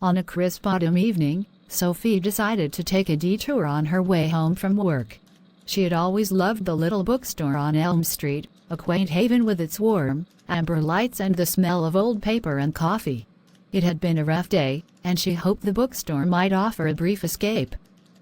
On a crisp autumn evening, Sophie decided to take a detour on her way home from work. She had always loved the little bookstore on Elm Street, a quaint haven with its warm, amber lights and the smell of old paper and coffee. It had been a rough day, and she hoped the bookstore might offer a brief escape.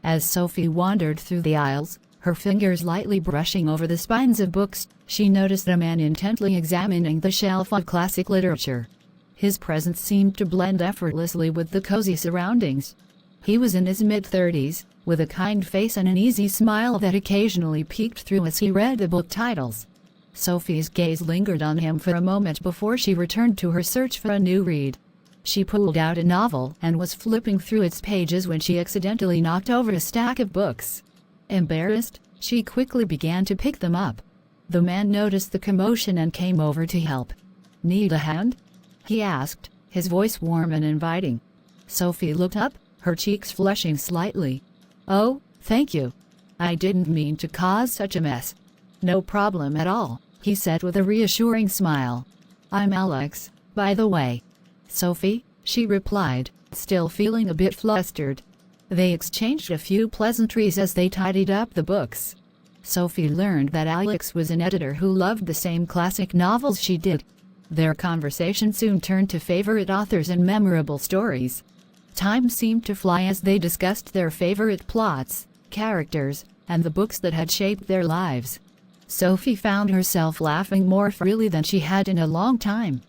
As Sophie wandered through the aisles, her fingers lightly brushing over the spines of books, she noticed a man intently examining the shelf of classic literature. His presence seemed to blend effortlessly with the cozy surroundings. He was in his mid-30s, with a kind face and an easy smile that occasionally peeked through as he read the book titles. Sophie's gaze lingered on him for a moment before she returned to her search for a new read. She pulled out a novel and was flipping through its pages when she accidentally knocked over a stack of books. Embarrassed, she quickly began to pick them up. The man noticed the commotion and came over to help. "Need a hand?" he asked, his voice warm and inviting. Sophie looked up, her cheeks flushing slightly. "Oh, thank you. I didn't mean to cause such a mess." "No problem at all," he said with a reassuring smile. "I'm Alex, by the way." "Sophie," she replied, still feeling a bit flustered. They exchanged a few pleasantries as they tidied up the books. Sophie learned that Alex was an editor who loved the same classic novels she did. Their conversation soon turned to favorite authors and memorable stories. Time seemed to fly as they discussed their favorite plots, characters, and the books that had shaped their lives. Sophie found herself laughing more freely than she had in a long time.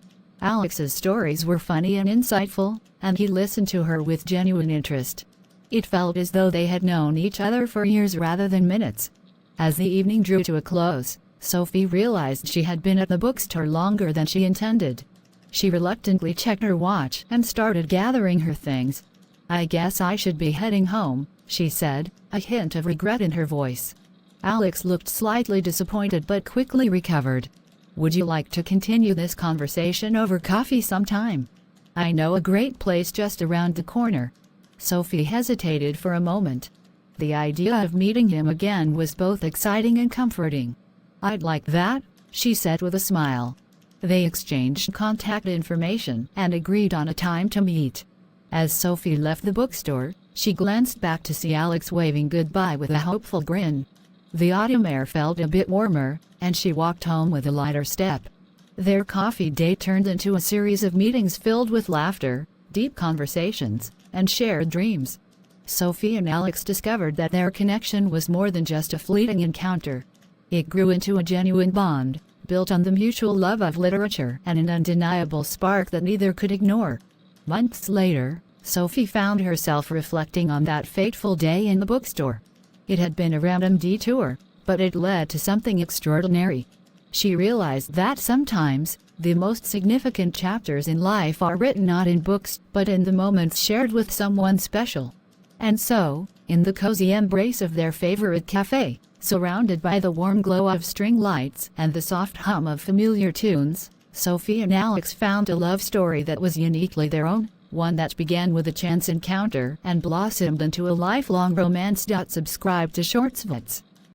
Alex's stories were funny and insightful, and he listened to her with genuine interest. It felt as though they had known each other for years rather than minutes. As the evening drew to a close, Sophie realized she had been at the bookstore longer than she intended. She reluctantly checked her watch and started gathering her things. "I guess I should be heading home," she said, a hint of regret in her voice. Alex looked slightly disappointed but quickly recovered. "Would you like to continue this conversation over coffee sometime? I know a great place just around the corner." Sophie hesitated for a moment. The idea of meeting him again was both exciting and comforting. "I'd like that," she said with a smile. They exchanged contact information and agreed on a time to meet. As Sophie left the bookstore, she glanced back to see Alex waving goodbye with a hopeful grin. The autumn air felt a bit warmer, and she walked home with a lighter step. Their coffee date turned into a series of meetings filled with laughter, deep conversations, and shared dreams. Sophie and Alex discovered that their connection was more than just a fleeting encounter. It grew into a genuine bond, built on the mutual love of literature and an undeniable spark that neither could ignore. Months later, Sophie found herself reflecting on that fateful day in the bookstore. It had been a random detour, but it led to something extraordinary. She realized that sometimes, the most significant chapters in life are written not in books, but in the moments shared with someone special. And so, in the cozy embrace of their favorite cafe, surrounded by the warm glow of string lights and the soft hum of familiar tunes, Sophie and Alex found a love story that was uniquely their own, one that began with a chance encounter and blossomed into a lifelong romance. Subscribe to Shortsvets.